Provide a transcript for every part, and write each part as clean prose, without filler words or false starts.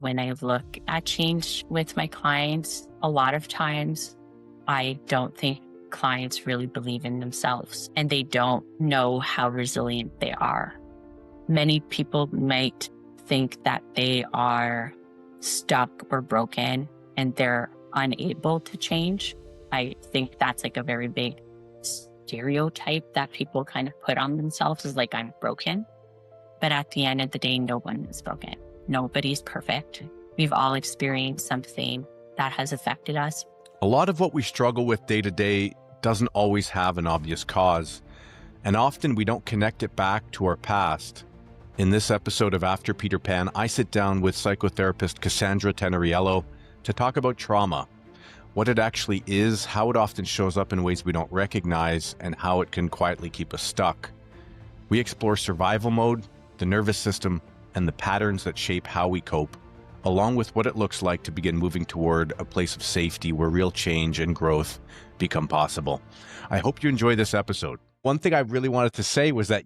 When I look at change with my clients, a lot of times I don't think clients really believe in themselves and they don't know how resilient they are. Many people might think that they are stuck or broken and they're unable to change. I think that's like a very big stereotype that people kind of put on themselves, is like, I'm broken. But at the end of the day, no one is broken. Nobody's perfect. We've all experienced something that has affected us. A lot of what we struggle with day to day doesn't always have an obvious cause, and often we don't connect it back to our past. In this episode of After Peter Pan, I sit down with psychotherapist Cassandra Tenneriello to talk about trauma, what it actually is, how it often shows up in ways we don't recognize, and how it can quietly keep us stuck. We explore survival mode, the nervous system, and the patterns that shape how we cope, along with what it looks like to begin moving toward a place of safety where real change and growth become possible. I hope you enjoy this episode. One thing I really wanted to say was that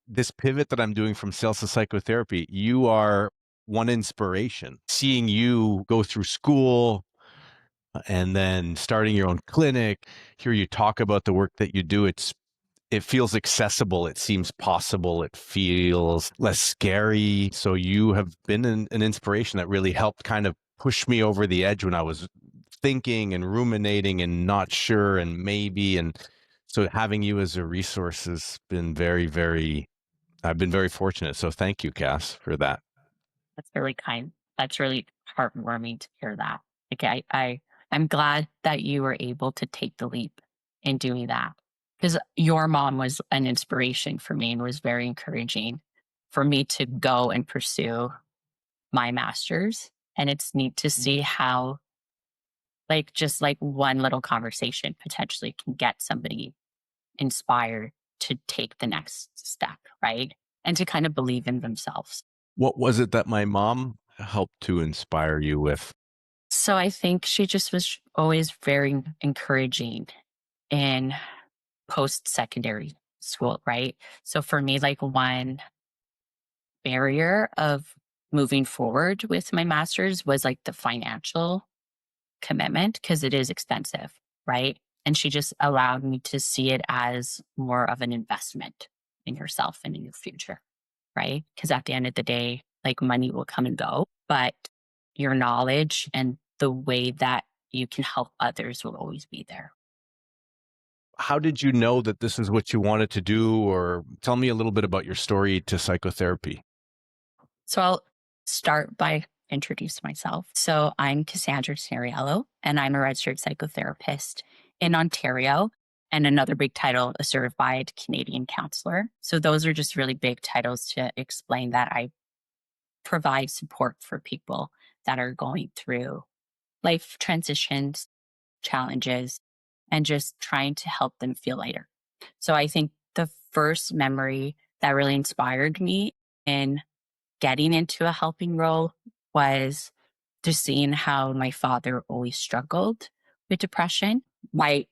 this pivot that I'm doing from sales to psychotherapy, you are one inspiration. Seeing you go through school and then starting your own clinic, hear you talk about the work that you do, it feels accessible. It seems possible. It feels less scary. So you have been an inspiration that really helped kind of push me over the edge when I was thinking and ruminating and not sure and maybe. And so having you as a resource has been I've been very fortunate. So thank you, Cass, for that. That's really kind. That's really heartwarming to hear that. Okay, I'm glad that you were able to take the leap in doing that, because your mom was an inspiration for me and was very encouraging for me to go and pursue my master's. And it's neat to see how, just like one little conversation potentially can get somebody inspired to take the next step, right? And to kind of believe in themselves. What was it that my mom helped to inspire you with? So I think she just was always very encouraging in post-secondary school, right? So for me, like, one barrier of moving forward with my master's was like the financial commitment, because it is expensive, right? And she just allowed me to see it as more of an investment in yourself and in your future, right? Because at the end of the day, like, money will come and go, but your knowledge and the way that you can help others will always be there. How did you know that this is what you wanted to do? Or tell me a little bit about your story to psychotherapy. So I'll start by introducing myself. So I'm Cassandra Tenneriello, and I'm a registered psychotherapist in Ontario. And another big title, a certified Canadian counselor. So those are just really big titles to explain that I provide support for people that are going through life transitions, challenges, and just trying to help them feel lighter. So I think the first memory that really inspired me in getting into a helping role was just seeing how my father always struggled with depression. My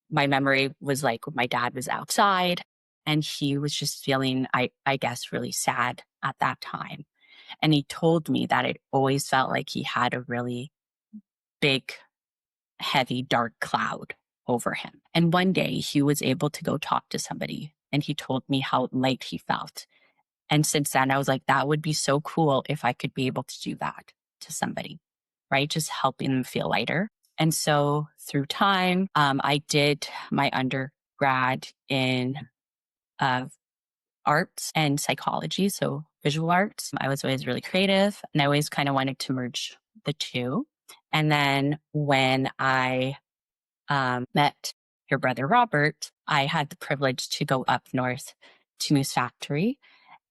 memory was like my dad was outside and he was just feeling, I guess, really sad at that time. And he told me that it always felt like he had a really big, heavy, dark cloud over him. And one day he was able to go talk to somebody and he told me how light he felt. And since then, I was like, that would be so cool if I could be able to do that to somebody, right? Just helping them feel lighter. And so through time, I did my undergrad in arts and psychology, so visual arts. I was always really creative and I always kind of wanted to merge the two. And then when I met your brother, Robert, I had the privilege to go up north to Moose Factory.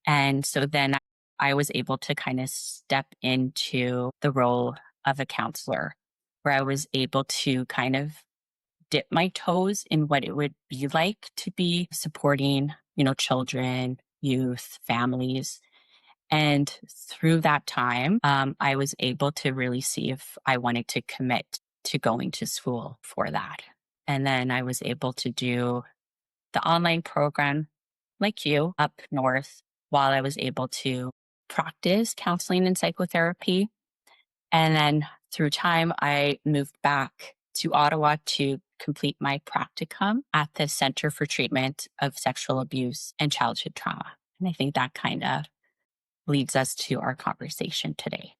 And so then I was able to kind of step into the role of a counselor, where I was able to kind of dip my toes in what it would be like to be supporting, children, youth, families. And through that time, I was able to really see if I wanted to commit to going to school for that. And then I was able to do the online program like you up north while I was able to practice counseling and psychotherapy. And then through time, I moved back to Ottawa to complete my practicum at the Center for Treatment of Sexual Abuse and Childhood Trauma. And I think that kind of leads us to our conversation today.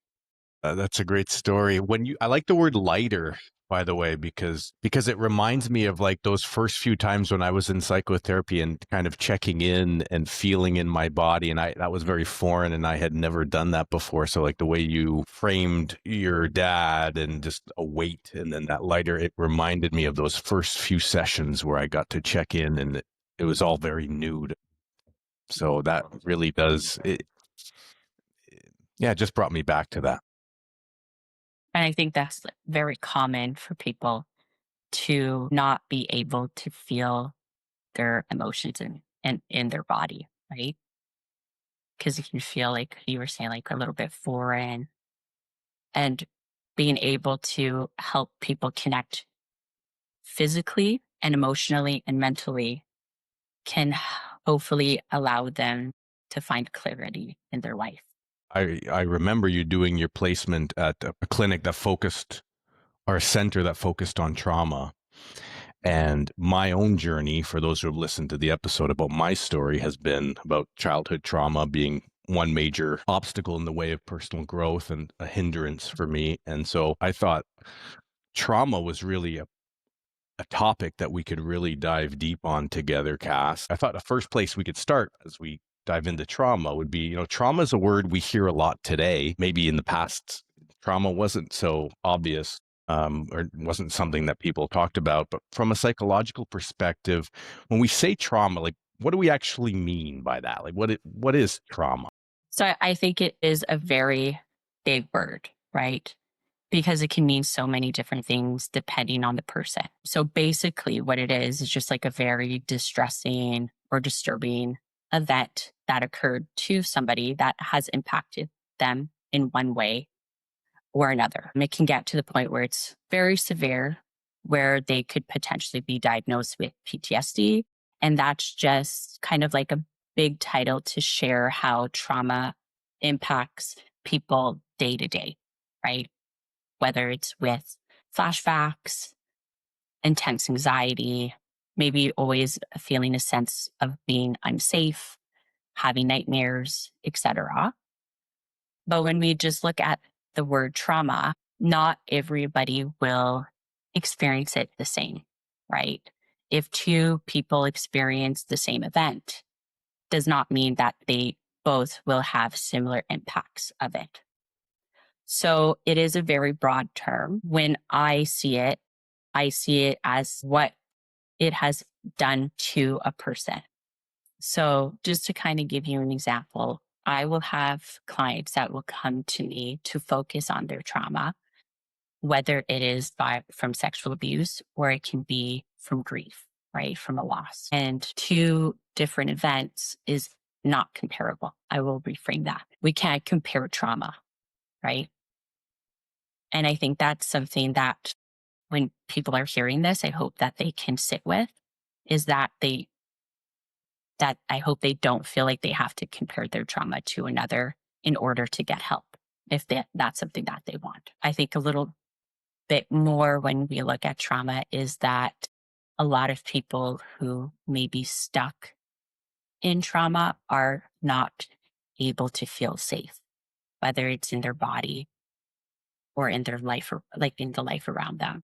That's a great story. I like the word lighter, by the way, because it reminds me of like those first few times when I was in psychotherapy and kind of checking in and feeling in my body. And that was very foreign and I had never done that before. So like the way you framed your dad and just a weight and then that lighter, it reminded me of those first few sessions where I got to check in and it was all very new. So that really yeah, it just brought me back to that. And I think that's very common for people to not be able to feel their emotions in their body, right? Because it can feel like you were saying, like a little bit foreign, and being able to help people connect physically and emotionally and mentally can hopefully allow them to find clarity in their life. I remember you doing your placement at a clinic that focused, or a center that focused on trauma. And my own journey, for those who have listened to the episode about my story, has been about childhood trauma being one major obstacle in the way of personal growth and a hindrance for me. And so I thought trauma was really a topic that we could really dive deep on together, Cass. I thought the first place we could start as we dive into trauma would be, trauma is a word we hear a lot today. Maybe in the past, trauma wasn't so obvious, or wasn't something that people talked about. But from a psychological perspective, when we say trauma, like what do we actually mean by that? Like what is trauma? So I think it is a very big word, right? Because it can mean so many different things depending on the person. So basically, what it is just like a very distressing or disturbing event that occurred to somebody that has impacted them in one way or another. And it can get to the point where it's very severe, where they could potentially be diagnosed with PTSD. And that's just kind of like a big title to share how trauma impacts people day to day, right? Whether it's with flashbacks, intense anxiety, maybe always feeling a sense of being unsafe, having nightmares, etc. But when we just look at the word trauma, not everybody will experience it the same, right? If two people experience the same event, does not mean that they both will have similar impacts of it. So it is a very broad term. When I see it as what it has done to a person. So just to kind of give you an example, I will have clients that will come to me to focus on their trauma, whether it is from sexual abuse or it can be from grief, right? From a loss. And two different events is not comparable. I will reframe that. We can't compare trauma, right? And I think that's something that when people are hearing this, I hope that they can sit with is that I hope they don't feel like they have to compare their trauma to another in order to get help if that's something that they want. I think a little bit more when we look at trauma is that a lot of people who may be stuck in trauma are not able to feel safe, whether it's in their body or in their life or like in the life around them.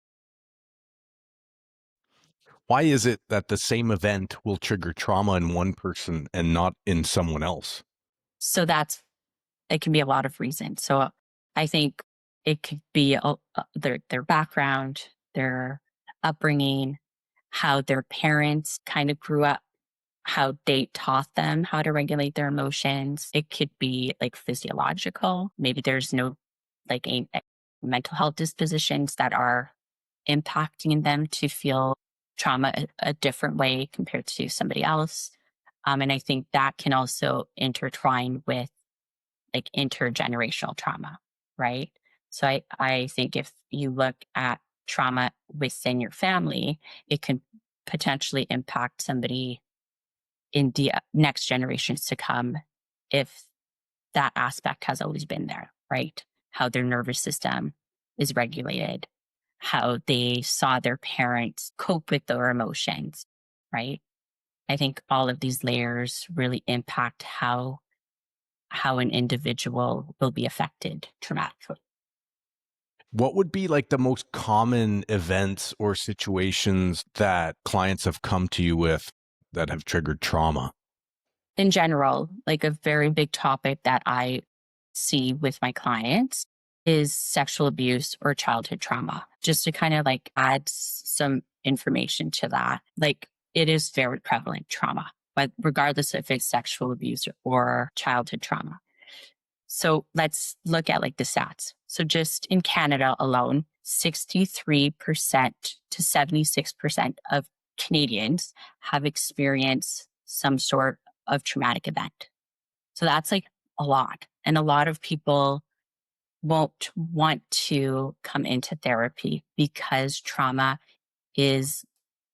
Why is it that the same event will trigger trauma in one person and not in someone else? So it can be a lot of reasons. So I think it could be their background, their upbringing, how their parents kind of grew up, how they taught them how to regulate their emotions. It could be like physiological. Maybe there's no like a mental health dispositions that are impacting them to feel trauma a different way compared to somebody else. And I think that can also intertwine with like intergenerational trauma, right? So I think if you look at trauma within your family, it can potentially impact somebody in the next generations to come if that aspect has always been there, right? how their nervous system is regulated, how they saw their parents cope with their emotions, right? I think all of these layers really impact how an individual will be affected traumatically. What would be like the most common events or situations that clients have come to you with that have triggered trauma? In general, like a very big topic that I see with my clients is sexual abuse or childhood trauma. Just to kind of like add some information to that, like it is very prevalent trauma, but regardless if it's sexual abuse or childhood trauma. So let's look at like the stats. So just in Canada alone, 63% to 76% of Canadians have experienced some sort of traumatic event. So that's like a lot. And a lot of people won't want to come into therapy because trauma is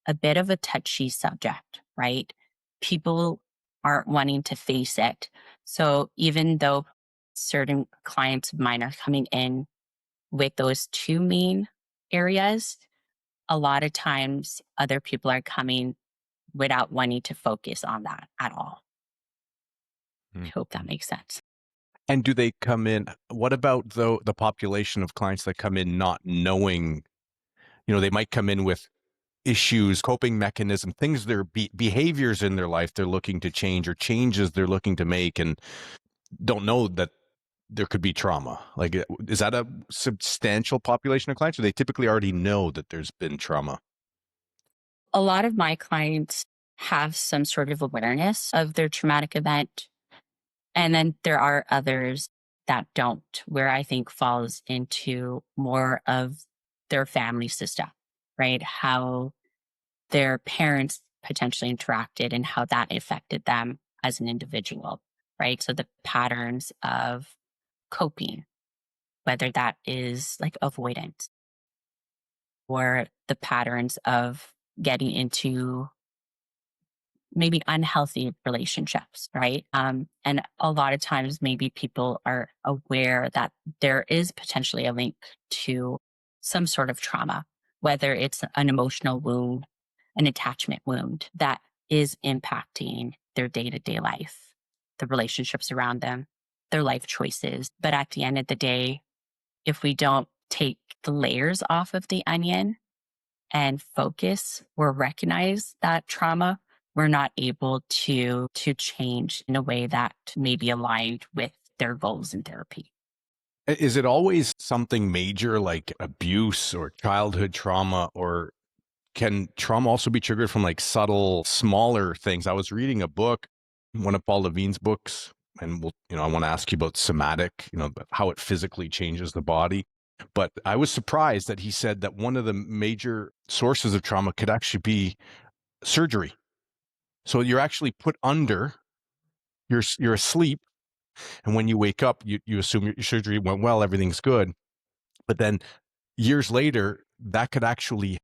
a bit of a touchy subject, right? People aren't wanting to face it. So even though certain clients of mine are coming in with those two main areas, a lot of times other people are coming without wanting to focus on that at all. I Mm. hope that makes sense. And do they come in? What about though the population of clients that come in not knowing, they might come in with issues, coping mechanism, things, their behaviors in their life they're looking to change or changes they're looking to make and don't know that there could be trauma. Like, is that a substantial population of clients, or they typically already know that there's been trauma? A lot of my clients have some sort of awareness of their traumatic event. And then there are others that don't, where I think falls into more of their family system, right? How their parents potentially interacted and how that affected them as an individual, right? So the patterns of coping, whether that is like avoidance or the patterns of getting into maybe unhealthy relationships, right? And a lot of times, maybe people are aware that there is potentially a link to some sort of trauma, whether it's an emotional wound, an attachment wound that is impacting their day to day life, the relationships around them, their life choices. But at the end of the day, if we don't take the layers off of the onion and focus or recognize that trauma, we're not able to change in a way that may be aligned with their goals in therapy. Is it always something major like abuse or childhood trauma, or can trauma also be triggered from like subtle, smaller things? I was reading a book, one of Paul Levine's books, and I want to ask you about somatic, how it physically changes the body. But I was surprised that he said that one of the major sources of trauma could actually be surgery. So you're actually put under, you're asleep, and when you wake up, you assume your surgery went well, everything's good. But then years later, that could actually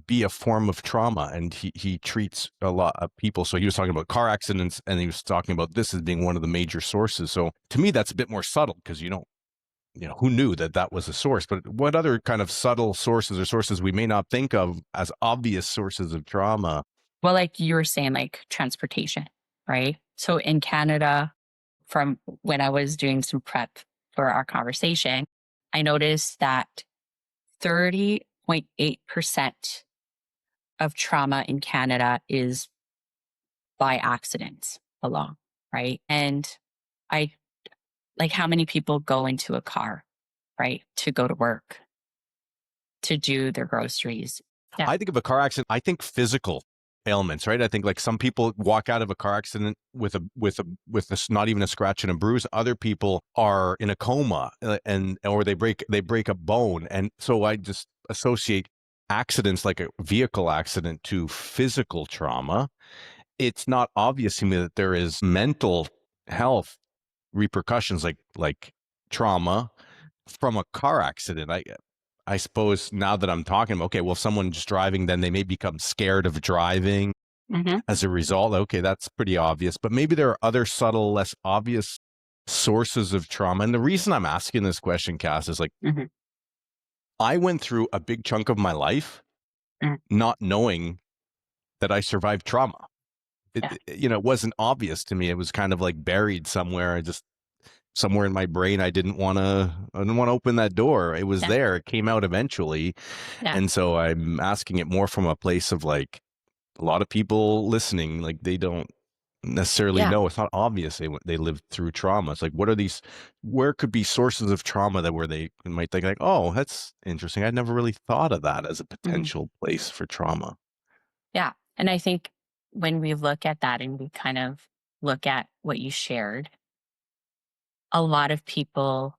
be a form of trauma. And he treats a lot of people. So he was talking about car accidents, and he was talking about this as being one of the major sources. So to me, that's a bit more subtle because who knew that that was a source? But what other kind of subtle sources or sources we may not think of as obvious sources of trauma? Well, like you were saying, like transportation, right? So in Canada, from when I was doing some prep for our conversation, I noticed that 30.8% of trauma in Canada is by accidents alone, right? And I like how many people go into a car, right, to go to work, to do their groceries. Yeah. I think of a car accident, I think physical ailments, right? I think like some people walk out of a car accident with not even a scratch and a bruise. Other people are in a coma or they break a bone. And so I just associate accidents like a vehicle accident to physical trauma. It's not obvious to me that there is mental health repercussions like trauma from a car accident. I suppose now that I'm talking, okay, well, if someone's driving, then they may become scared of driving Hmm. as a result. Okay, that's pretty obvious. But maybe there are other subtle, less obvious sources of trauma. And the reason I'm asking this question, Cass, is like Mhm. I went through a big chunk of my life Mm. not knowing that I survived trauma. Yeah. It wasn't obvious to me. It was kind of like buried somewhere. I just somewhere in my brain, I didn't want to open that door. It was Yeah. there. It came out eventually. Yeah. And so I'm asking it more from a place of like a lot of people listening, like they don't necessarily Yeah. know. It's not obvious they lived through trauma. It's like, where could be sources of trauma that where they might think like, oh, that's interesting. I'd never really thought of that as a Mhm. potential place for trauma. Yeah. And I think when we look at that and we kind of look at what you shared, a lot of people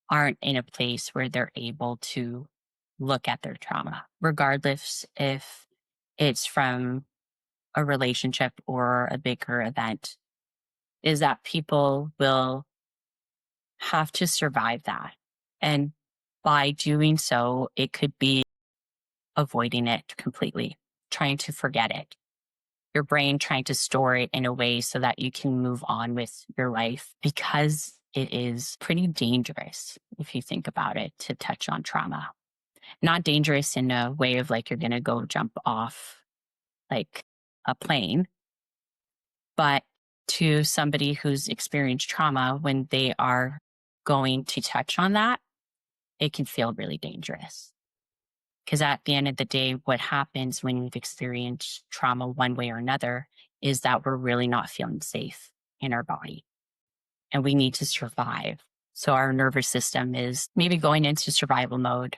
aren't in a place where they're able to look at their trauma, regardless if it's from a relationship or a bigger event, is that people will have to survive that. And by doing so, it could be avoiding it completely, trying to forget it, your brain trying to store it in a way so that you can move on with your life because it is pretty dangerous if you think about it to touch on trauma. Not dangerous in a way of like you're going to go jump off like a plane, but to somebody who's experienced trauma, when they are going to touch on that, it can feel really dangerous. Because at the end of the day, what happens when we've experienced trauma one way or another is that we're really not feeling safe in our body and we need to survive. So our nervous system is maybe going into survival mode,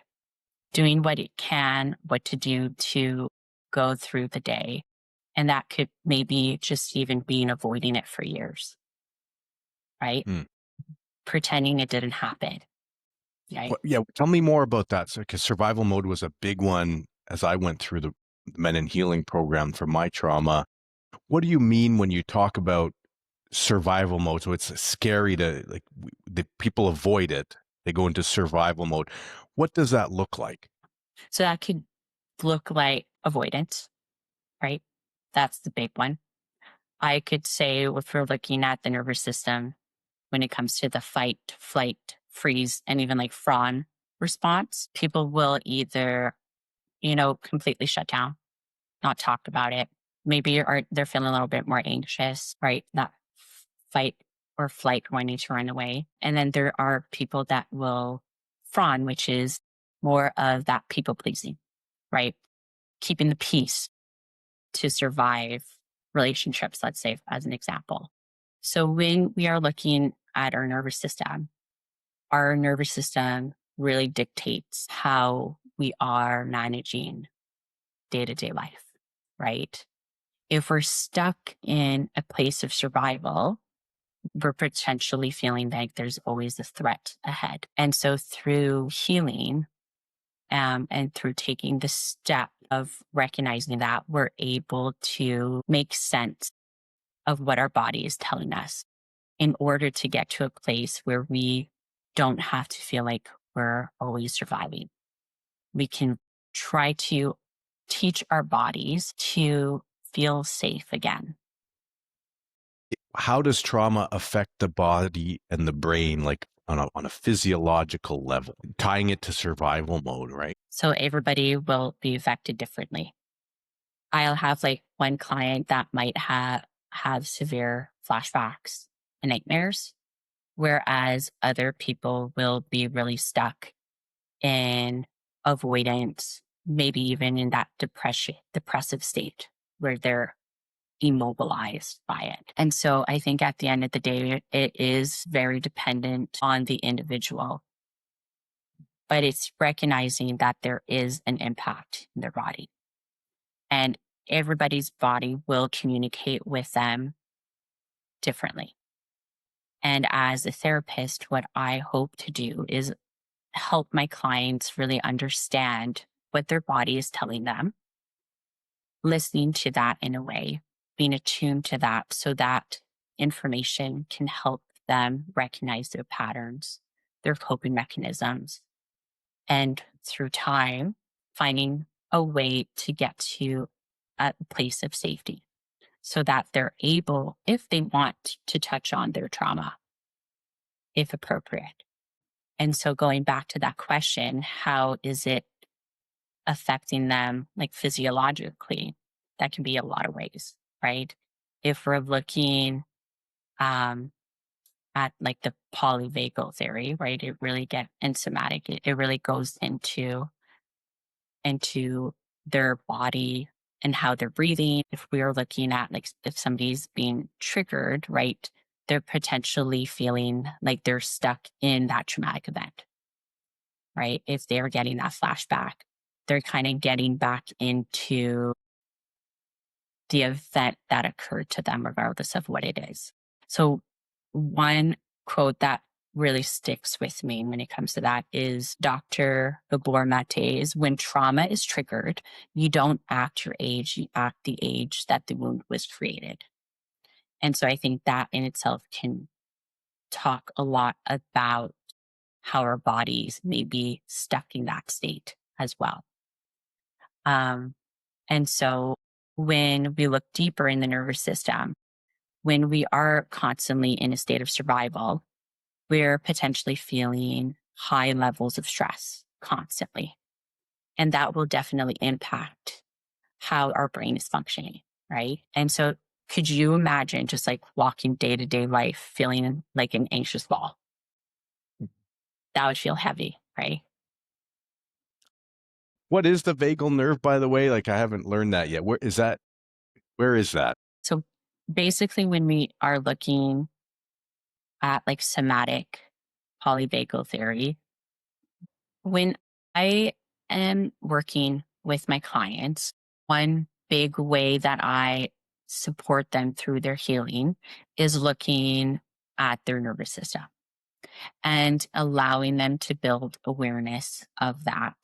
doing what it can, what to do to go through the day. And that could maybe just even being avoiding it for years, right? Hmm. Pretending it didn't happen, right? Yeah, tell me more about that. So, because survival mode was a big one as I went through the Men in Healing program for my trauma. What do you mean when you talk about survival mode? So it's scary to like the people avoid it. They go into survival mode. What does that look like? So that could look like avoidance, right? That's the big one. I could say if we're looking at the nervous system when it comes to the fight, flight, freeze, and even like fawn response, people will either, completely shut down, not talk about it. Maybe they're feeling a little bit more anxious, right? That fight or flight wanting to run away. And then there are people that will fawn, which is more of that people pleasing, right? Keeping the peace to survive relationships, let's say, as an example. So when we are looking at our nervous system really dictates how we are managing day to day life, right? If we're stuck in a place of survival, we're potentially feeling like there's always a threat ahead. And so through healing, and through taking the step of recognizing that, we're able to make sense of what our body is telling us in order to get to a place where we don't have to feel like we're always surviving. We can try to teach our bodies to feel safe again. How does trauma affect the body and the brain, like on a physiological level, tying it to survival mode, right? So everybody will be affected differently. I'll have like one client that might have severe flashbacks and nightmares, whereas other people will be really stuck in avoidance, maybe even in that depressive state where they're immobilized by it. And so I think at the end of the day, it is very dependent on the individual, but it's recognizing that there is an impact in their body and everybody's body will communicate with them differently. And as a therapist, what I hope to do is help my clients really understand what their body is telling them, listening to that in a way, being attuned to that so that information can help them recognize their patterns, their coping mechanisms, and through time, finding a way to get to a place of safety so that they're able, if they want to touch on their trauma, if appropriate. And so going back to that question, how is it affecting them like physiologically? That can be a lot of ways, right? If we're looking um, at like the polyvagal theory, right? It really get and somatic. It really goes into their body and how they're breathing. If we are looking at like if somebody's being triggered, right? They're potentially feeling like they're stuck in that traumatic event, right? If they're getting that flashback, they're kind of getting back into the event that occurred to them, regardless of what it is. So, one quote that really sticks with me when it comes to that is Dr. Gabor Mate's: when trauma is triggered, you don't act your age, you act the age that the wound was created. And so I think that in itself can talk a lot about how our bodies may be stuck in that state as well. Um, and so when we look deeper in the nervous system, when we are constantly in a state of survival, we're potentially feeling high levels of stress constantly. And that will definitely impact how our brain is functioning, right? And so could you imagine just like walking day to day life feeling like an anxious ball? That would feel heavy, right? What is the vagal nerve, by the way? Like, I haven't learned that yet. Where is that? Where is that? So basically, when we are looking at like somatic polyvagal theory, when I am working with my clients, one big way that I support them through their healing is looking at their nervous system and allowing them to build awareness of that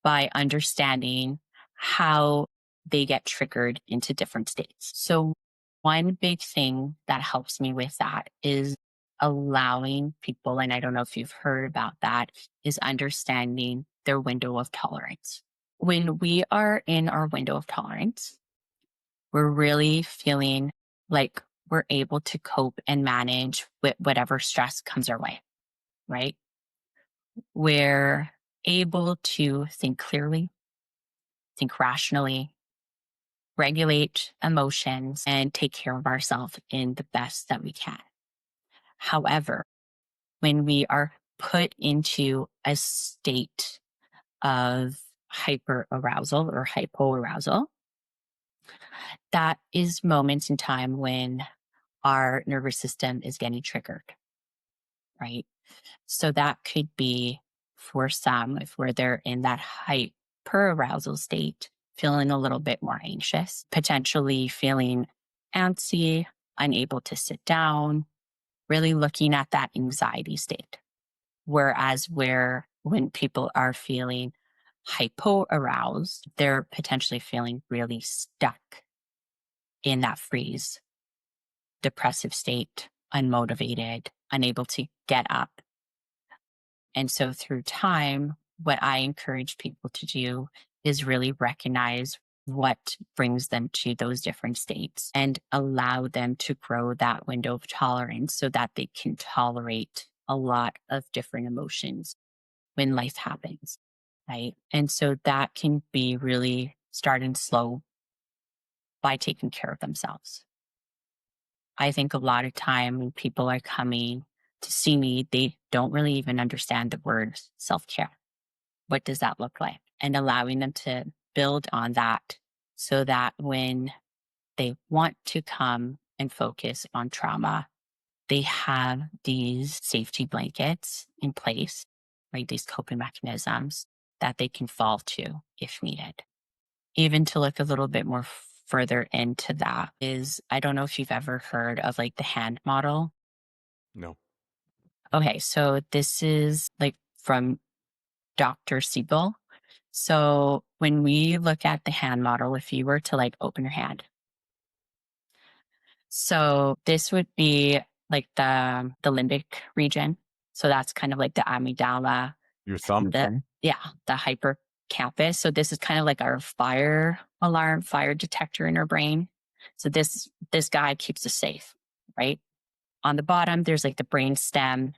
by understanding how they get triggered into different states. So, one big thing that helps me with that is allowing people, and I don't know if you've heard about that, is understanding their window of tolerance. When we are in our window of tolerance, we're really feeling like we're able to cope and manage with whatever stress comes our way, right? We're able to think clearly, think rationally, regulate emotions, and take care of ourselves in the best that we can. However, when we are put into a state of hyperarousal or hypoarousal, that is moments in time when our nervous system is getting triggered, right? So that could be for some, if where they're in that hyperarousal state, feeling a little bit more anxious, potentially feeling antsy, unable to sit down, really looking at that anxiety state. Whereas when people are feeling hypoaroused, they're potentially feeling really stuck in that freeze, depressive state, unmotivated, unable to get up. And so through time, what I encourage people to do is really recognize what brings them to those different states and allow them to grow that window of tolerance so that they can tolerate a lot of different emotions when life happens. Right. And so that can be really starting slow by taking care of themselves. I think a lot of time when people are coming to see me, they don't really even understand the word self care. What does that look like? And allowing them to build on that so that when they want to come and focus on trauma, they have these safety blankets in place, right? These coping mechanisms that they can fall to if needed. Even to look a little bit more further into that is, I don't know if you've ever heard of like the hand model. No. Okay, so this is like from Dr. Siegel. So when we look at the hand model, if you were to like open your hand, so this would be like the limbic region. So that's kind of like the amygdala, Your thumb? yeah, the hippocampus. So this is kind of like our fire alarm, fire detector in our brain. So this guy keeps us safe, right? On the bottom, there's like the brain stem.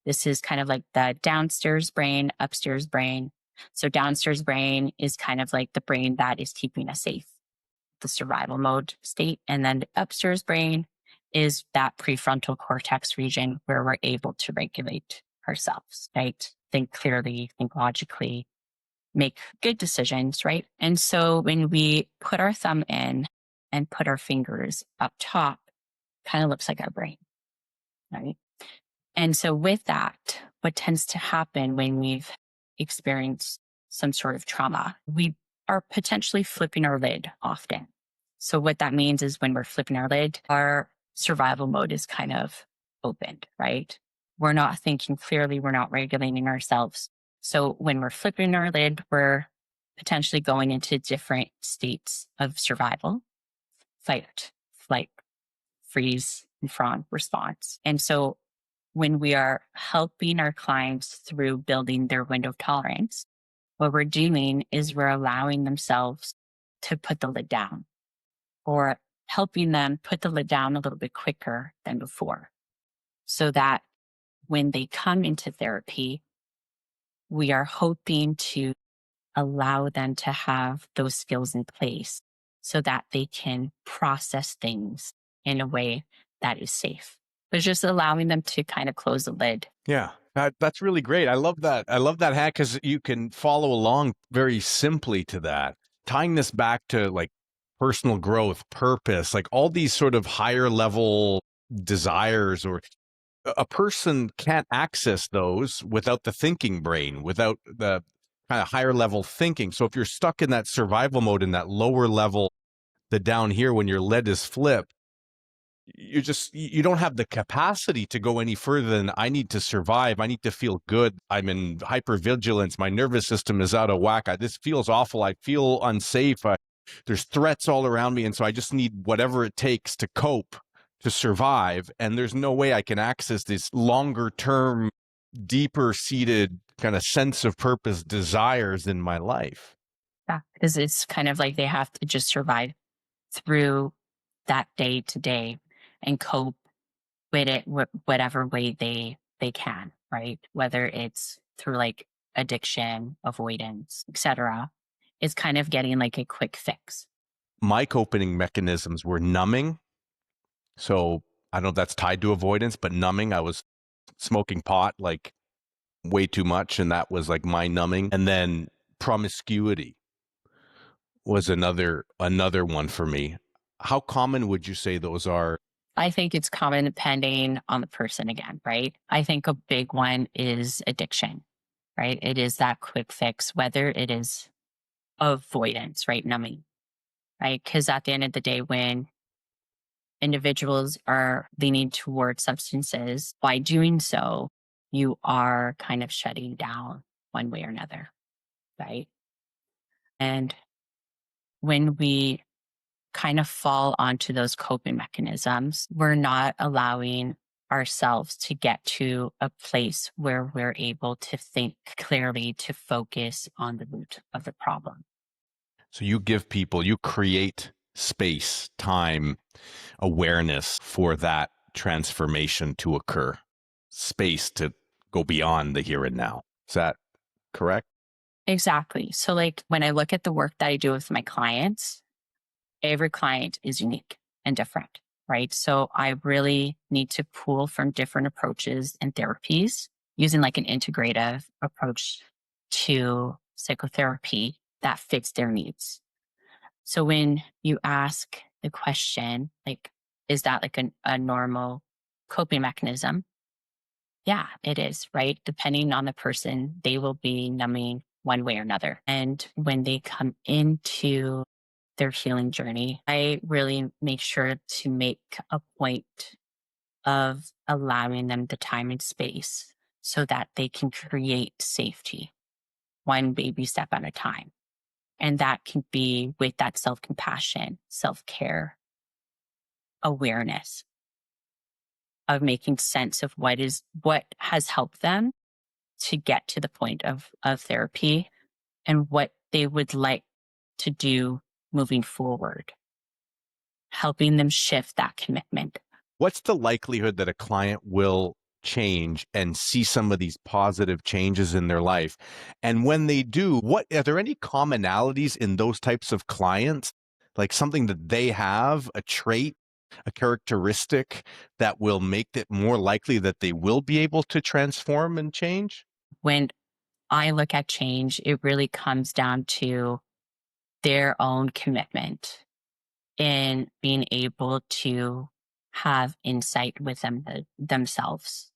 This is kind of like the downstairs brain, upstairs brain. So downstairs brain is kind of like the brain that is keeping us safe, the survival mode state. And then the upstairs brain is that prefrontal cortex region where we're able to regulate ourselves, right? Think clearly, think logically, make good decisions, right? And so when we put our thumb in and put our fingers up top, kind of looks like our brain, right? And so with that, what tends to happen when we've experienced some sort of trauma, we are potentially flipping our lid often. So what that means is when we're flipping our lid, our survival mode is kind of opened, right? We're not thinking clearly, we're not regulating ourselves. So when we're flipping our lid, we're potentially going into different states of survival, fight, flight, freeze, and fawn response. And so when we are helping our clients through building their window of tolerance, what we're doing is we're allowing themselves to put the lid down or helping them put the lid down a little bit quicker than before so that when they come into therapy, we are hoping to allow them to have those skills in place so that they can process things in a way that is safe. But just allowing them to kind of close the lid. Yeah, that's really great. I love that. I love that hack because you can follow along very simply to that. Tying this back to like personal growth, purpose, like all these sort of higher level desires, or a person can't access those without the thinking brain, without the kind of higher level thinking. So if you're stuck in that survival mode, in that lower level, the down here, when your lid is flipped, you don't have the capacity to go any further than I need to survive. I need to feel good. I'm in hypervigilance. My nervous system is out of whack. This feels awful. I feel unsafe. There's threats all around me. And so I just need whatever it takes to cope, to survive. And there's no way I can access this longer term, deeper seated kind of sense of purpose, desires in my life. Yeah, because it's kind of like they have to just survive through that day to day and cope with it whatever way they can, right? Whether it's through like addiction, avoidance, etc. It's kind of getting like a quick fix. My coping mechanisms were numbing. So I don't know if that's tied to avoidance, but numbing. I was smoking pot like way too much, and that was like my numbing. And then promiscuity was another one for me. How common would you say those are? I think it's common depending on the person again, right? I think a big one is addiction, right? It is that quick fix, whether it is avoidance, right? Numbing, right? Because at the end of the day, when individuals are leaning towards substances, by doing so, you are kind of shutting down one way or another, right? And when we kind of fall onto those coping mechanisms, we're not allowing ourselves to get to a place where we're able to think clearly, to focus on the root of the problem. So you give people, you create space, time, awareness for that transformation to occur, space to go beyond the here and now. Is that correct? Exactly. So, like when I look at the work that I do with my clients, every client is unique and different, right? So, I really need to pull from different approaches and therapies using like an integrative approach to psychotherapy that fits their needs. So, when you ask the question, like, is that like a normal coping mechanism? Yeah, it is, right? Depending on the person, they will be numbing one way or another. And when they come into their healing journey, I really make sure to make a point of allowing them the time and space so that they can create safety one baby step at a time. And that can be with that self compassion, self care, awareness of making sense of what has helped them to get to the point of therapy and what they would like to do moving forward, helping them shift that commitment. What's the likelihood that a client will change and see some of these positive changes in their life? And when they do, what are there any commonalities in those types of clients? Like something that they have, a trait, a characteristic that will make it more likely that they will be able to transform and change? When I look at change, it really comes down to their own commitment in being able to have insight with themselves,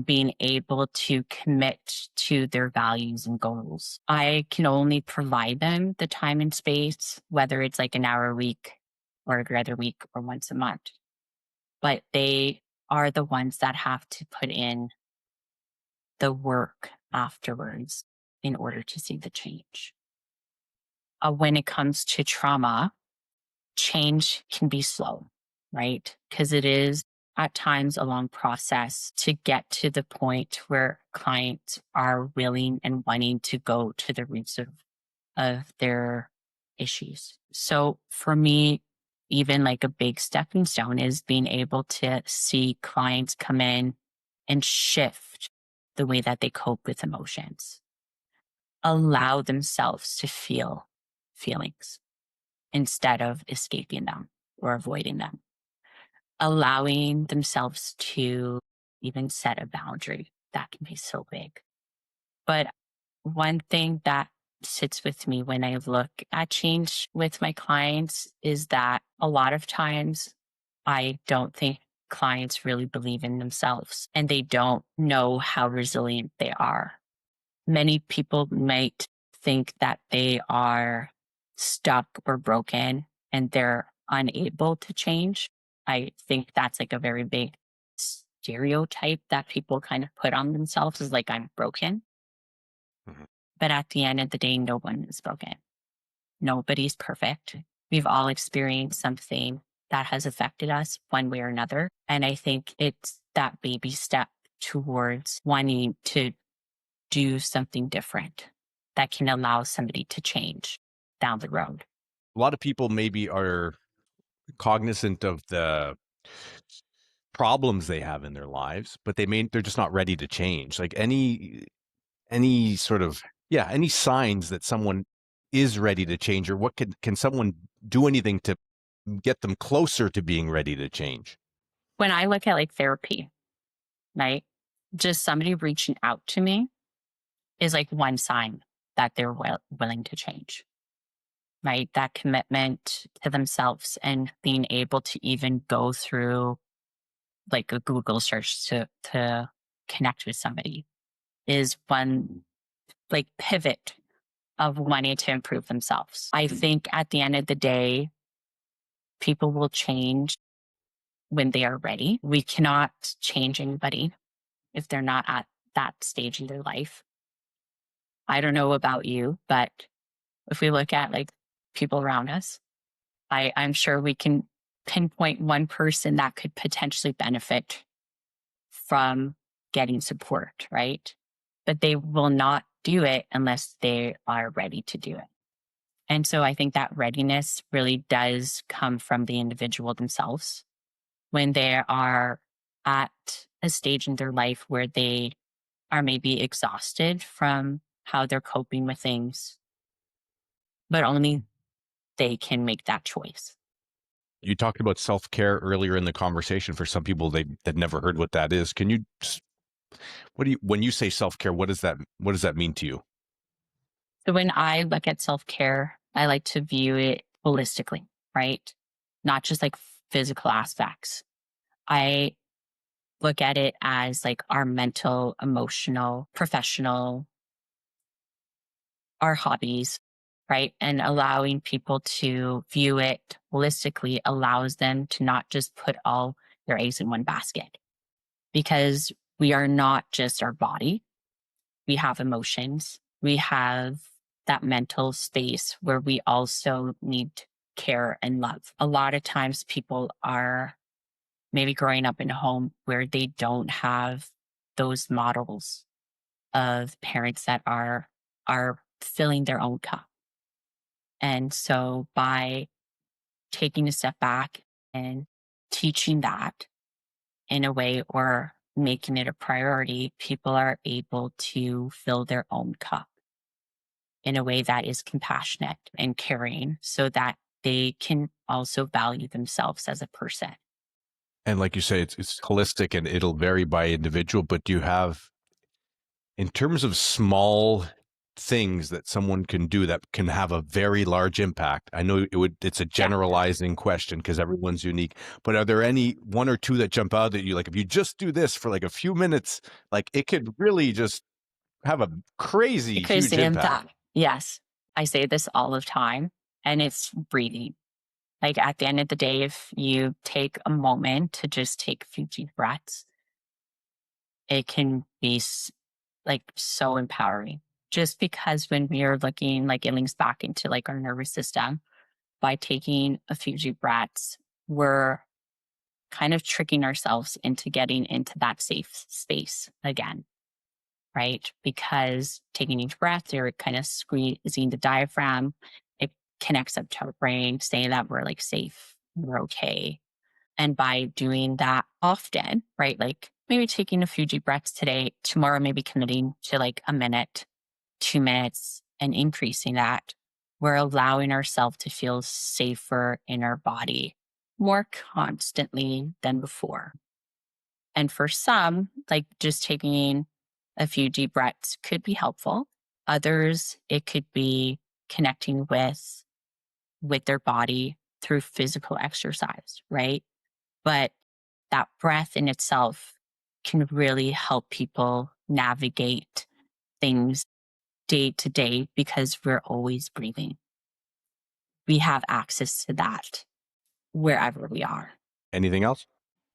being able to commit to their values and goals. I can only provide them the time and space, whether it's like an hour a week or every other week or once a month, but they are the ones that have to put in the work afterwards in order to see the change. When it comes to trauma, change can be slow, right? Because it is at times a long process to get to the point where clients are willing and wanting to go to the roots of their issues. So for me, even like a big stepping stone is being able to see clients come in and shift the way that they cope with emotions, allow themselves to feel feelings instead of escaping them or avoiding them, allowing themselves to even set a boundary. That can be so big. But one thing that sits with me when I look at change with my clients is that a lot of times I don't think clients really believe in themselves and they don't know how resilient they are. Many people might think that they are stuck or broken and they're unable to change. I think that's like a very big stereotype that people kind of put on themselves is like, I'm broken. Mhm. But at the end of the day, no one is broken. Nobody's perfect. We've all experienced something that has affected us one way or another. And I think it's that baby step towards wanting to do something different that can allow somebody to change down the road. A lot of people maybe are cognizant of the problems they have in their lives, but they're just not ready to change. Like any sort of, yeah, any signs that someone is ready to change, or what can someone do anything to get them closer to being ready to change? When I look at like therapy, right? Just somebody reaching out to me is like one sign that they're willing to change, right? That commitment to themselves and being able to even go through like a Google search to connect with somebody is one like pivot of wanting to improve themselves. I think at the end of the day, people will change when they are ready. We cannot change anybody if they're not at that stage in their life. I don't know about you, but if we look at like people around us, I'm sure we can pinpoint one person that could potentially benefit from getting support, right? But they will not do it unless they are ready to do it. And so I think that readiness really does come from the individual themselves when they are at a stage in their life where they are maybe exhausted from how they're coping with things, but only they can make that choice. You talked about self-care earlier in the conversation. For some people, that never heard what that is. Can you when you say self-care, what does that mean to you? So when I look at self care, I like to view it holistically, right? Not just like physical aspects. I look at it as like our mental, emotional, professional, our hobbies, right? And allowing people to view it holistically allows them to not just put all their eggs in one basket because we are not just our body. We have emotions. We have that mental space where we also need care and love. A lot of times people are maybe growing up in a home where they don't have those models of parents that are filling their own cup. And so by taking a step back and teaching that in a way or making it a priority, people are able to fill their own cup in a way that is compassionate and caring so that they can also value themselves as a person. And like you say, it's holistic and it'll vary by individual, but do you have, in terms of small things that someone can do that can have a very large impact? I know it's a Yeah. generalizing question because everyone's unique, but are there any one or two that jump out at you? Like if you just do this for like a few minutes, like it could really just have a crazy Because huge the impact. impact, yes, I say this all the time, and it's breathing. Like at the end of the day, if you take a moment to just take a few deep breaths, it can be like so empowering. Just because when we are looking, like it links back into like our nervous system, by taking a few deep breaths, we're kind of tricking ourselves into getting into that safe space again, right? Because taking each breath, you're kind of squeezing the diaphragm. It connects up to our brain, saying that we're like safe, we're okay. And by doing that often, right? Like maybe taking a few deep breaths today, tomorrow, maybe committing to like a minute, 2 minutes, and increasing that, we're allowing ourselves to feel safer in our body more constantly than before. And for some, like just taking a few deep breaths could be helpful. Others, it could be connecting with their body through physical exercise, right? But that breath in itself can really help people navigate things day to day because we're always breathing. We have access to that wherever we are. Anything else?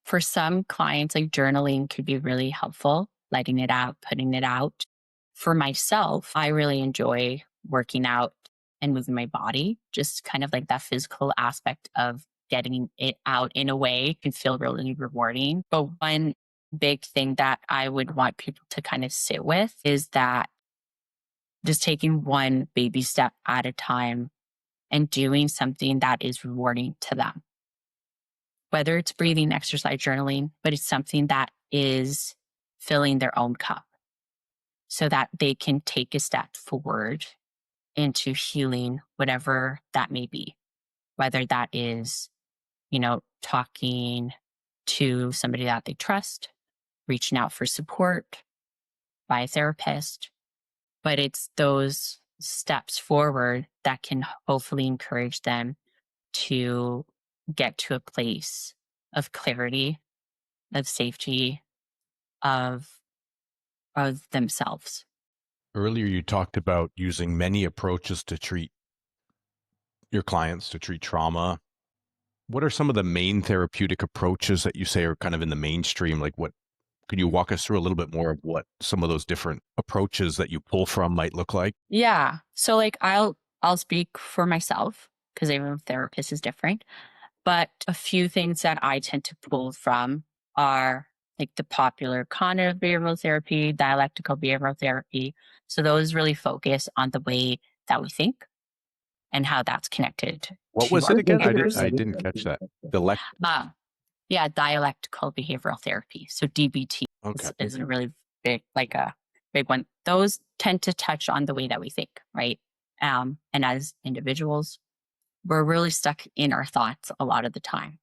For some clients, like journaling could be really helpful, letting it out, putting it out. For myself, I really enjoy working out and moving my body, just kind of like that physical aspect of getting it out in a way can feel really rewarding. But one big thing that I would want people to kind of sit with is that just taking one baby step at a time and doing something that is rewarding to them, whether it's breathing, exercise, journaling, but it's something that is filling their own cup so that they can take a step forward into healing, whatever that may be, whether that is, talking to somebody that they trust, reaching out for support by a therapist. But it's those steps forward that can hopefully encourage them to get to a place of clarity, of safety, of themselves. Earlier, you talked about using many approaches to treat your clients, to treat trauma. What are some of the main therapeutic approaches that you say are kind of in the mainstream? Like what could you walk us through a little bit more of what some of those different approaches that you pull from might look like? Yeah. So like I'll speak for myself because every therapist is different. But a few things that I tend to pull from are like the popular cognitive behavioral therapy, dialectical behavioral therapy. So those really focus on the way that we think and how that's connected What to was our it again? behaviors. I didn't catch that. The lect. Uh, yeah, dialectical behavioral therapy. So DBT Okay. is a really big, like a big one. Those tend to touch on the way that we think, right? And as individuals, we're really stuck in our thoughts a lot of the time.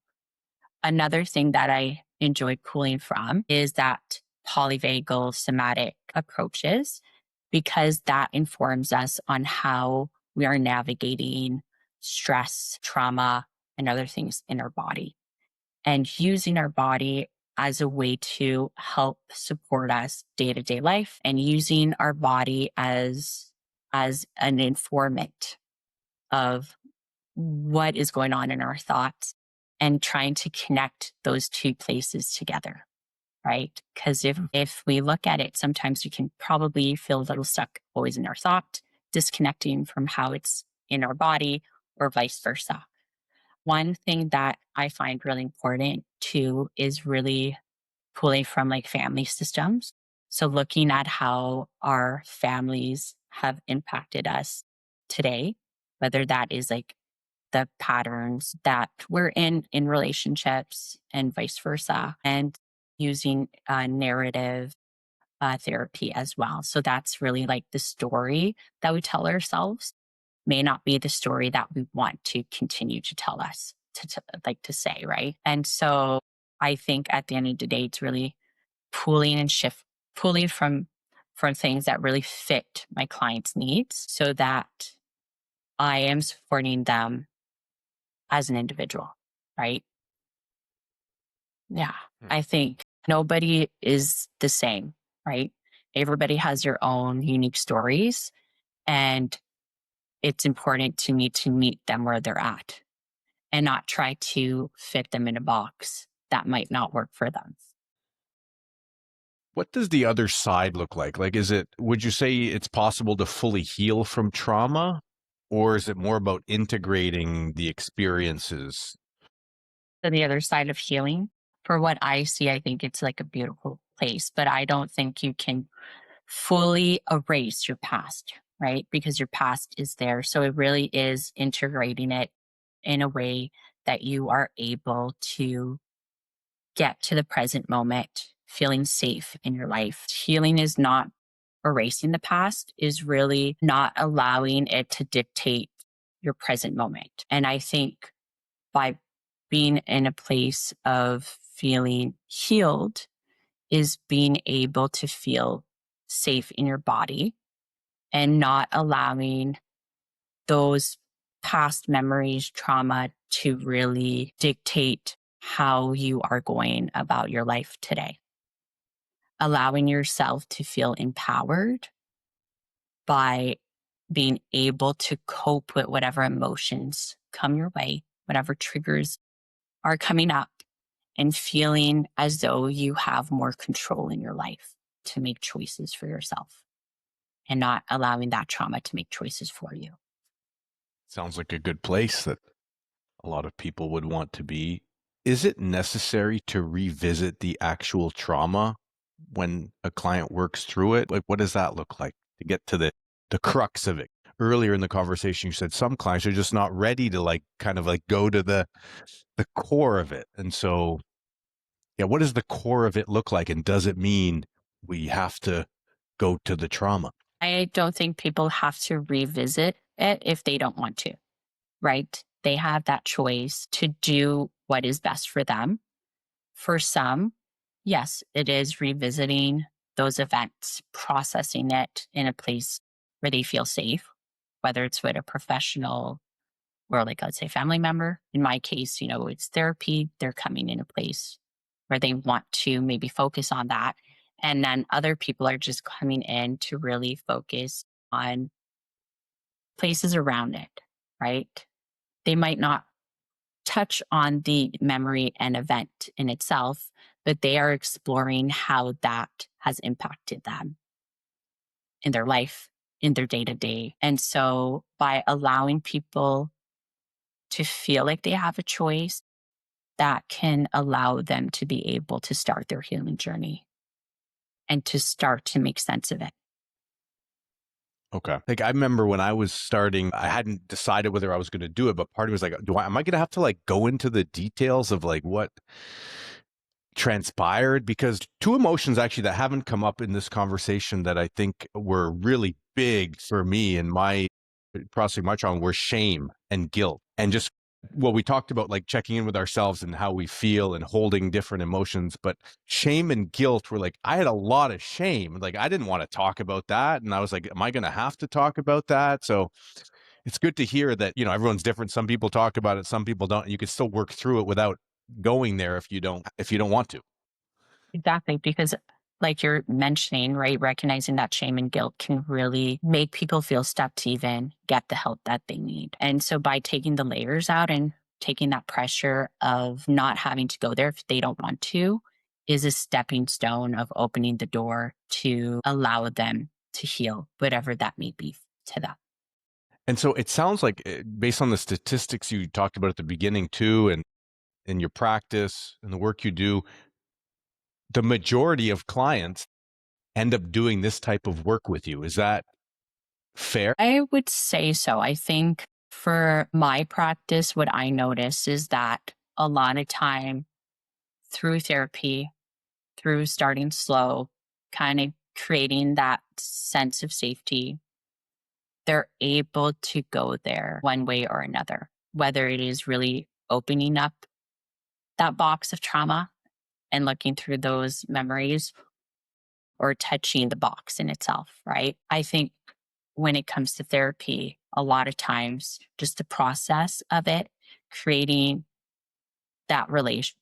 Another thing that I enjoy pulling from is that polyvagal somatic approaches, because that informs us on how we are navigating stress, trauma, and other things in our body, and using our body as a way to help support us day to day life, and using our body as an informant of what is going on in our thoughts and trying to connect those two places together, right? Because if we look at it, sometimes we can probably feel a little stuck always in our thought, disconnecting from how it's in our body, or vice versa. One thing that I find really important too is really pulling from like family systems. So looking at how our families have impacted us today, whether that is like the patterns that we're in relationships and vice versa. And using narrative therapy as well. So that's really like the story that we tell ourselves may not be the story that we want to continue to tell us to say, right? And so I think at the end of the day, it's really pulling from things that really fit my client's needs so that I am supporting them as an individual, right? Yeah. Hmm. I think nobody is the same, right? Everybody has their own unique stories, and it's important to me to meet them where they're at and not try to fit them in a box that might not work for them. What does the other side look like? Like, would you say it's possible to fully heal from trauma? Or is it more about integrating the experiences? To the other side of healing, for what I see, I think it's like a beautiful place, but I don't think you can fully erase your past, right? Because your past is there. So it really is integrating it in a way that you are able to get to the present moment, feeling safe in your life. Healing is not erasing the past, is really not allowing it to dictate your present moment. And I think by being in a place of feeling healed is being able to feel safe in your body and not allowing those past memories, trauma to really dictate how you are going about your life today. Allowing yourself to feel empowered by being able to cope with whatever emotions come your way, whatever triggers are coming up, and feeling as though you have more control in your life to make choices for yourself and not allowing that trauma to make choices for you. Sounds like a good place that a lot of people would want to be. Is it necessary to revisit the actual trauma when a client works through it? Like, what does that look like to get to the crux of it? Earlier in the conversation, you said some clients are just not ready to like kind of like go to the core of it. And so, yeah, what does the core of it look like? And does it mean we have to go to the trauma? I don't think people have to revisit it if they don't want to, right? They have that choice to do what is best for them. For some, yes, it is revisiting those events, processing it in a place where they feel safe, whether it's with a professional or like let's say family member. In my case, it's therapy. They're coming in a place where they want to maybe focus on that. And then other people are just coming in to really focus on places around it, right? They might not touch on the memory and event in itself, but they are exploring how that has impacted them in their life, in their day to day. And so by allowing people to feel like they have a choice, that can allow them to be able to start their healing journey and to start to make sense of it. Okay. Like I remember when I was starting, I hadn't decided whether I was going to do it, but part of me was like, am I going to have to like go into the details of like what transpired? Because two emotions actually that haven't come up in this conversation that I think were really big for me and my processing my trauma were shame and guilt. And just we talked about like checking in with ourselves and how we feel and holding different emotions, but shame and guilt were like, I had a lot of shame. Like I didn't want to talk about that. And I was like, am I going to have to talk about that? So it's good to hear that, everyone's different. Some people talk about it, some people don't. You can still work through it without going there if you don't want to. Exactly. Because, like you're mentioning, right, recognizing that shame and guilt can really make people feel stuck to even get the help that they need. And so, by taking the layers out and taking that pressure of not having to go there if they don't want to, is a stepping stone of opening the door to allow them to heal, whatever that may be to them. And so it sounds like, based on the statistics you talked about at the beginning too, and in your practice and the work you do, the majority of clients end up doing this type of work with you. Is that fair? I would say so. I think for my practice, what I notice is that a lot of time through therapy, through starting slow, kind of creating that sense of safety, they're able to go there one way or another, whether it is really opening up that box of trauma and looking through those memories or touching the box in itself, right? I think when it comes to therapy, a lot of times just the process of it, creating that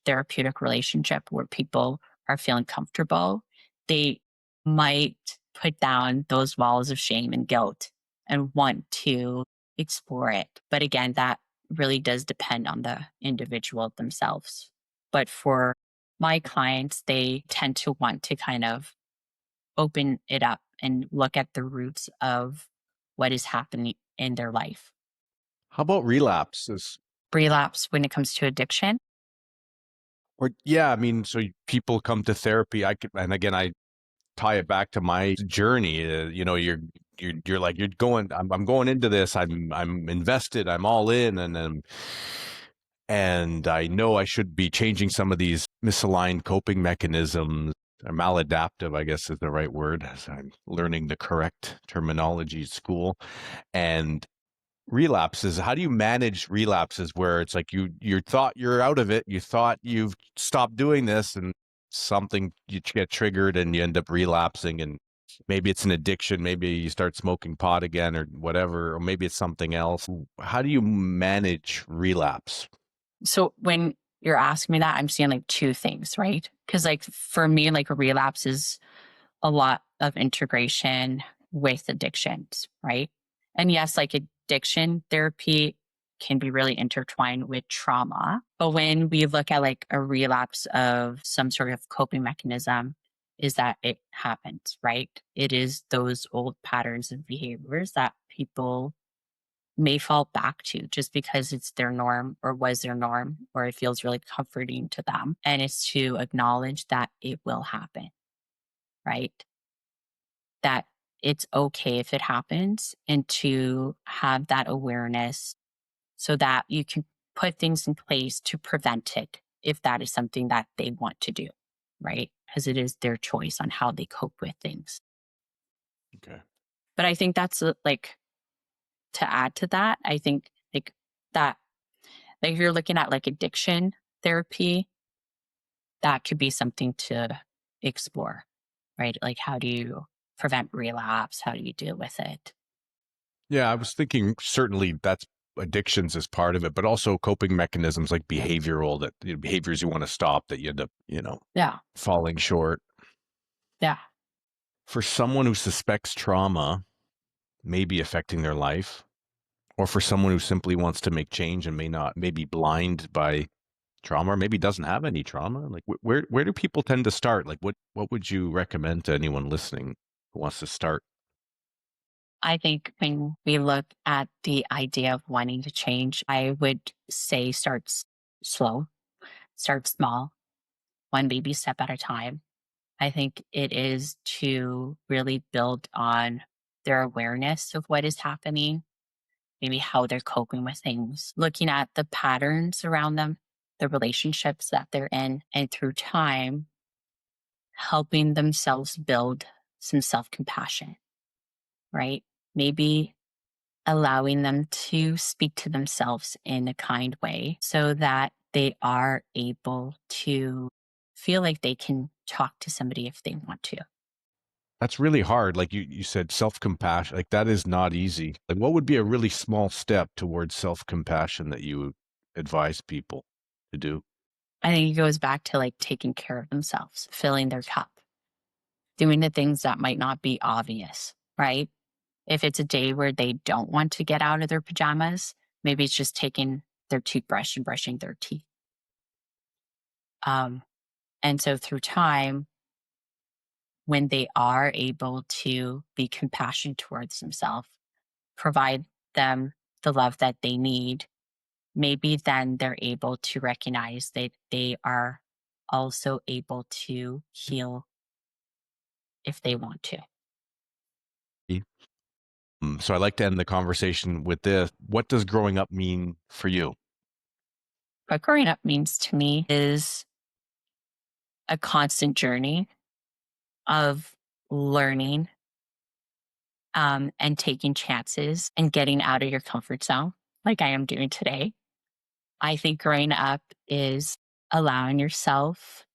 therapeutic relationship where people are feeling comfortable, they might put down those walls of shame and guilt and want to explore it. But again, that really does depend on the individual themselves. But for my clients, they tend to want to kind of open it up and look at the roots of what is happening in their life. How about relapses? Relapse when it comes to addiction. Or yeah, I mean, so people come to therapy. I could, and again, I tie it back to my journey. You know, you're like you're going. I'm going into this. I'm invested. I'm all in, and I know I should be changing some of these misaligned coping mechanisms. Or maladaptive, I guess is the right word, as I'm learning the correct terminology at school. And relapses, how do you manage relapses where it's like you thought you're out of it, you thought you've stopped doing this, and something you get triggered and you end up relapsing, and maybe it's an addiction, maybe you start smoking pot again or whatever, or maybe it's something else. How do you manage relapse? So when you're asking me that, I'm seeing like two things, right? Because like for me, like a relapse is a lot of integration with addictions, right? And yes, like addiction therapy can be really intertwined with trauma. But when we look at like a relapse of some sort of coping mechanism, is that it happens, right? It is those old patterns and behaviors that people may fall back to just because it's their norm or was their norm or it feels really comforting to them. And it's to acknowledge that it will happen, right? That it's okay if it happens and to have that awareness so that you can put things in place to prevent it if that is something that they want to do, right? Because it is their choice on how they cope with things. Okay. But I think that's like to add to that, I think like that, like if you're looking at like addiction therapy, that could be something to explore, right? Like how do you prevent relapse? How do you deal with it? Yeah, I was thinking certainly that's addictions is part of it, but also coping mechanisms like behavioral, that behaviors you want to stop that you end up, Yeah. falling short. Yeah. For someone who suspects trauma may be affecting their life, or for someone who simply wants to make change and may be blind by trauma, or maybe doesn't have any trauma, like where do people tend to start? Like what would you recommend to anyone listening who wants to start? I think when we look at the idea of wanting to change, I would say slow, start small, one baby step at a time. I think it is to really build on their awareness of what is happening, maybe how they're coping with things, looking at the patterns around them, the relationships that they're in, and through time, helping themselves build some self compassion, right? Maybe allowing them to speak to themselves in a kind way so that they are able to feel like they can talk to somebody if they want to. That's really hard. Like you said, self-compassion, like that is not easy. Like what would be a really small step towards self-compassion that you would advise people to do? I think it goes back to like taking care of themselves, filling their cup, doing the things that might not be obvious, right? If it's a day where they don't want to get out of their pajamas, maybe it's just taking their toothbrush and brushing their teeth. Um, and so through time, when they are able to be compassionate towards themselves, provide them the love that they need, maybe then they're able to recognize that they are also able to heal if they want to. So I like to end the conversation with this. What does growing up mean for you? What growing up means to me is a constant journey of learning and taking chances and getting out of your comfort zone, like I am doing today. I think growing up is allowing yourself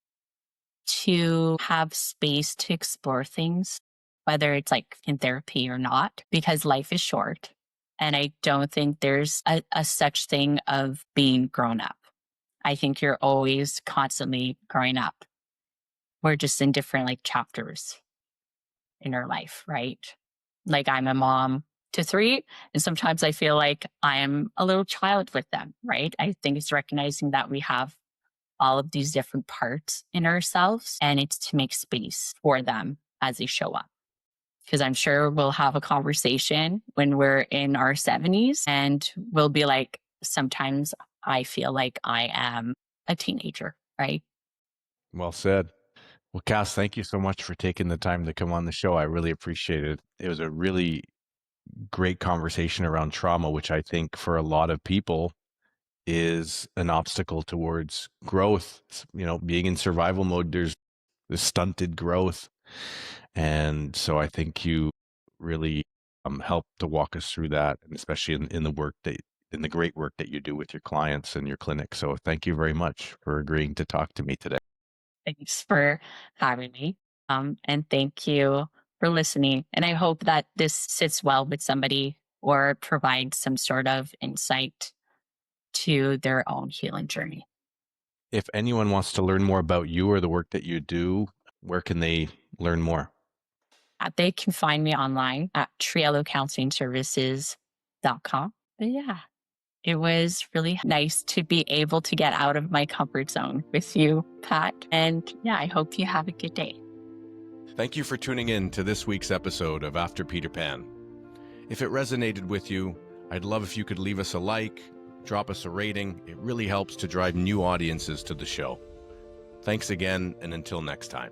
to have space to explore things, whether it's like in therapy or not, because life is short. And I don't think there's a such thing of being grown up. I think you're always constantly growing up. We're just in different like chapters in our life, right? Like I'm a mom to three, and sometimes I feel like I am a little child with them, right? I think it's recognizing that we have all of these different parts in ourselves, and it's to make space for them as they show up. Because I'm sure we'll have a conversation when we're in our 70s, and we'll be like, sometimes I feel like I am a teenager, right? Well said. Well, Cass, thank you so much for taking the time to come on the show. I really appreciate it. It was a really great conversation around trauma, which I think for a lot of people is an obstacle towards growth. Being in survival mode, there's the stunted growth. And so I think you really helped to walk us through that, and especially in the work that in the great work that you do with your clients and your clinic. So thank you very much for agreeing to talk to me today. Thanks for having me. And thank you for listening. And I hope that this sits well with somebody or provides some sort of insight to their own healing journey. If anyone wants to learn more about you or the work that you do, where can they learn more? They can find me online at triellocounselingservices.com. But yeah, it was really nice to be able to get out of my comfort zone with you, Pat. And yeah, I hope you have a good day. Thank you for tuning in to this week's episode of After Peter Pan. If it resonated with you, I'd love if you could leave us a like, drop us a rating. It really helps to drive new audiences to the show. Thanks again, and until next time.